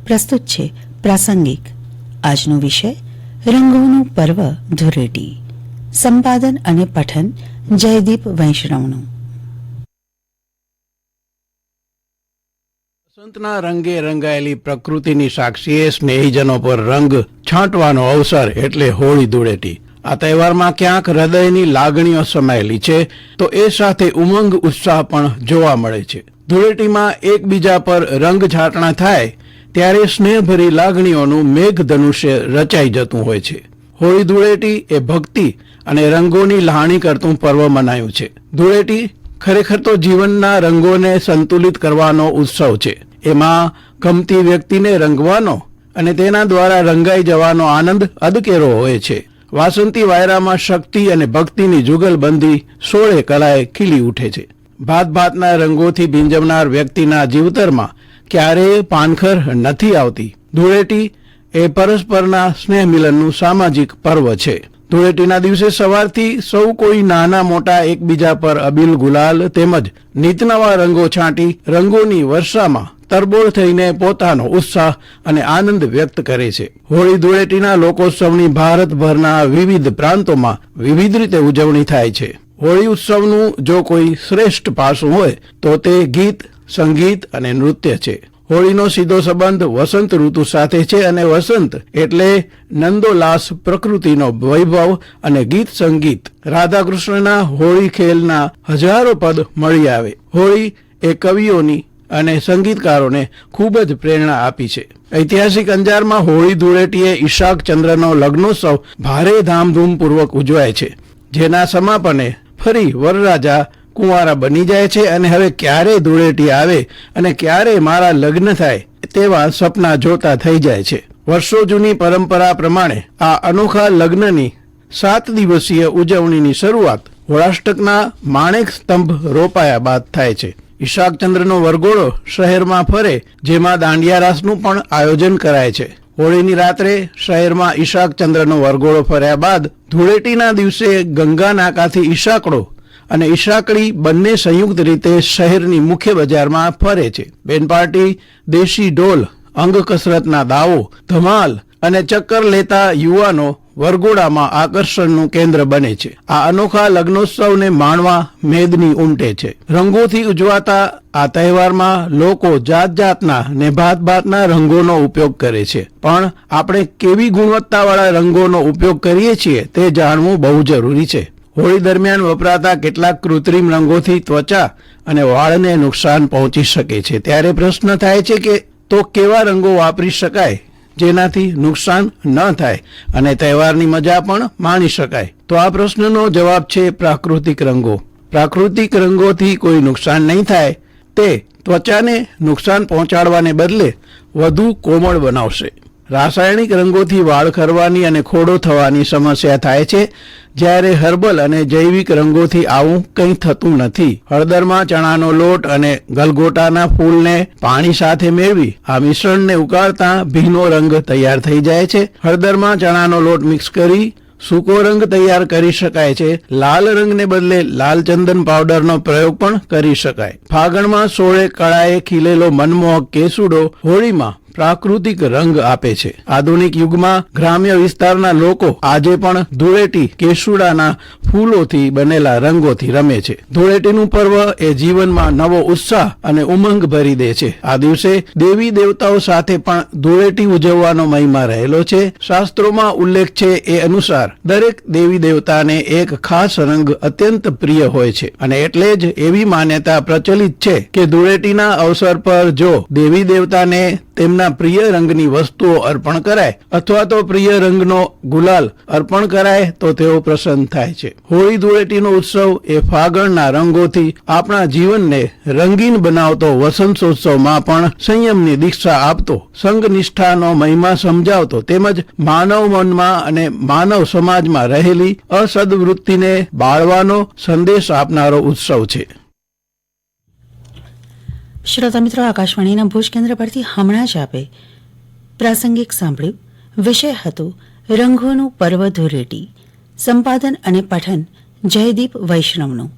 પ્રસ્તુત છે પ્રાસંગિક. આજનો વિષય રંગોનું પર્વ ધૂળેટી. સંપાદન અને પઠન જયદીપ વૈષ્ણવનું. વસંતના રંગે રંગાયેલી પ્રકૃતિની સાક્ષીએ સ્નેહીજનો પર રંગ છાંટવાનો અવસર એટલે હોળી ધૂળેટી. આ તહેવારમાં ક્યાંક હૃદયની લાગણીઓ સમાયેલી છે તો એ સાથે ઉમંગ ઉત્સાહ પણ જોવા મળે છે. ધૂળેટીમાં એકબીજા પર રંગ છાંટણા થાય ત્યારે સ્નેહભરી લાગણીઓનું મેઘધનુષ્ય રચાઈ જતું હોય છે. હોળી ધૂળેટી એ ભક્તિ અને રંગોની લહાણી કરતું પર્વ મનાયું છે. ધૂળેટી ખરેખર તો જીવનના રંગોને સંતુલિત કરવાનો ઉત્સવ છે. એમાં ગમતી વ્યક્તિને રંગવાનો અને તેના દ્વારા રંગાઈ જવાનો આનંદ અદકેરો હોય છે. વાસંતી વાયરામાં શક્તિ અને ભક્તિની જુગલબંધી સોળે કલાએ ખીલી ઉઠે છે. ભાત ભાતના રંગોથી ભીંજવનાર વ્યક્તિના જીવતરમાં ક્યારેય પાનખર નથી આવતી. ધૂળેટી એ પરસ્પરના સ્નેહ મિલનનું સામાજિક પર્વ છે. ધૂળેટીના દિવસે સવારથી સૌ કોઈ નાના મોટા એકબીજા પર અબીલ ગુલાલ તેમજ નીતનવા રંગો છાંટી રંગોની વર્ષામાં તરબોળ થઈને પોતાનો ઉત્સાહ અને આનંદ વ્યક્ત કરે છે. હોળી ધૂળેટીના લોકોત્સવની ભારતભરના વિવિધ પ્રાંતોમાં વિવિધ રીતે ઉજવણી થાય છે. હોળી ઉત્સવનું જો કોઈ શ્રેષ્ઠ પાસું હોય તો તે ગીત, સંગીત અને નૃત્ય છે. હોળીનો સીધો સંબંધ વસંત ઋતુ સાથે છે અને વસંત એટલે નંદોલાસ, પ્રકૃતિનો વૈભવ અને ગીત સંગીત. રાધા કૃષ્ણના હોળી ખેલના હજારો પદ મળી આવે. હોળી એ કવિઓની અને સંગીતકારોને ખૂબ જ પ્રેરણા આપી છે. ઐતિહાસિક અંજારમાં હોળી ધૂળેટીએ ઈશાક ચંદ્રનો લગ્નોત્સવ ભારે ધામધૂમપૂર્વક ઉજવાય છે. જેના સમાપને ફરી વરરાજા કુંવારા બની જાય છે અને હવે ક્યારે ધૂળેટી આવે અને ક્યારે મારા લગ્ન થાય તેવા સપના જોતા થઈ જાય છે. વર્ષો જૂની પરંપરા પ્રમાણે આ અનોખા લગ્નની 7 દિવસીય ઉજવણીની શરૂઆત હોળાષ્ટકના માણેક સ્તંભ રોપાયા બાદ થાય છે. ઈશાકચંદ્રનો વરઘોડો શહેરમાં ફરે, જેમાં દાંડિયા રાસનું પણ આયોજન કરાય છે. હોળીની રાત્રે શહેરમાં ઈશાકચંદ્રનો વરઘોડો ફર્યા બાદ ધૂળેટીના દિવસે ગંગા નાકાથી ઈશાકડો અને ઈશાકડી બંને સંયુક્ત રીતે શહેરની મુખ્ય બજારમાં ફરે છે. બેનપાર્ટી, દેશી ઢોલ, અંગ કસરતના દાવો, ધમાલ અને ચક્કર લેતા યુવાનો વરઘોડામાં આકર્ષણનું કેન્દ્ર બને છે. આ અનોખા લગ્નોત્સવને માણવા મેદની ઉમટે છે. રંગોથી ઉજવાતા આ તહેવારમાં લોકો જાત જાતના ને ભાત ભાતના રંગોનો ઉપયોગ કરે છે. પણ આપણે કેવી ગુણવત્તાવાળા રંગોનો ઉપયોગ કરીએ છીએ તે જાણવું બહુ જરૂરી છે. હોળી દરમિયાન વપરાતા કેટલાક કૃત્રિમ રંગોથી ત્વચા અને વાળને નુકસાન પહોંચી શકે છે. ત્યારે પ્રશ્ન થાય છે કે તો કેવા રંગો વાપરી શકાય જેનાથી નુકસાન ન થાય અને તહેવારની મજા પણ માણી શકાય? તો આ પ્રશ્નનો જવાબ છે પ્રાકૃતિક રંગો. પ્રાકૃતિક રંગોથી કોઈ નુકસાન નહીં થાય તે ત્વચાને નુકસાન પહોંચાડવાને બદલે વધુ કોમળ બનાવશે. રાસાયણિક રંગોથી વાળ ખરવાની અને ખોડો થવાની સમસ્યા થાય છે, જ્યારે હર્બલ અને જૈવિક રંગોથી આવું કંઈ થતું નથી. હળદરમાં ચણાનો લોટ અને ગલગોટાના ફૂલને પાણી સાથે મેળવી આ મિશ્રણને ઉકાળતા ભીનો રંગ તૈયાર થઈ જાય છે. હળદરમાં ચણાનો લોટ મિક્સ કરી સૂકો રંગ તૈયાર કરી શકાય છે. લાલ રંગને બદલે લાલ ચંદન પાવડરનો પ્રયોગ પણ કરી શકાય. ફાગણમાં 16 કળાએ ખીલેલો મનમોહક કેસુડો હોળીમાં પ્રાકૃતિક રંગ આપે છે. આધુનિક યુગમાં ગ્રામ્ય વિસ્તારના લોકો આજે પણ ધૂળેટી કેસુડાના ફૂલોથી બનેલા રંગોથી રમે છે. ધૂળેટીનું પર્વ એ જીવનમાં નવો ઉત્સાહ અને ઉમંગ ભરી દે છે. આ દિવસે દેવી દેવતાઓ સાથે પણ ધૂળેટી ઉજવવાનો મહિમા રહેલો છે. શાસ્ત્રોમાં ઉલ્લેખ છે એ અનુસાર દરેક દેવી દેવતાને એક ખાસ રંગ અત્યંત પ્રિય હોય છે અને એટલે જ એવી માન્યતા પ્રચલિત છે કે ધૂળેટીના અવસર પર જો દેવી દેવતાને તેમના પ્રિય રંગની વસ્તુઓ અર્પણ કરાય અથવા તો પ્રિય રંગનો ગુલાલ અર્પણ કરાય તો તેઓ પ્રસન્ન થાય છે. હોળી ધૂળેટીનો ઉત્સવ એ ફાગણના રંગોથી આપણા જીવનને રંગીન બનાવતો વસંતોત્સવમાં પણ સંયમની દીક્ષા આપતો, સંઘનિષ્ઠાનો મહિમા સમજાવતો તેમજ માનવ મનમાં અને માનવ સમાજમાં રહેલી અસદવૃત્તિને બાળવાનો સંદેશ આપનારો ઉત્સવ છે. શ્રોતા મિત્રો, આકાશવાણીના ભુજ કેન્દ્ર પરથી હમણાં જ આપે પ્રાસંગિક સાંભળ્યું. વિષય હતો રંગોનું પર્વ ધૂળેટી. સંપાદન અને પઠન જયદીપ વૈષ્ણવનું.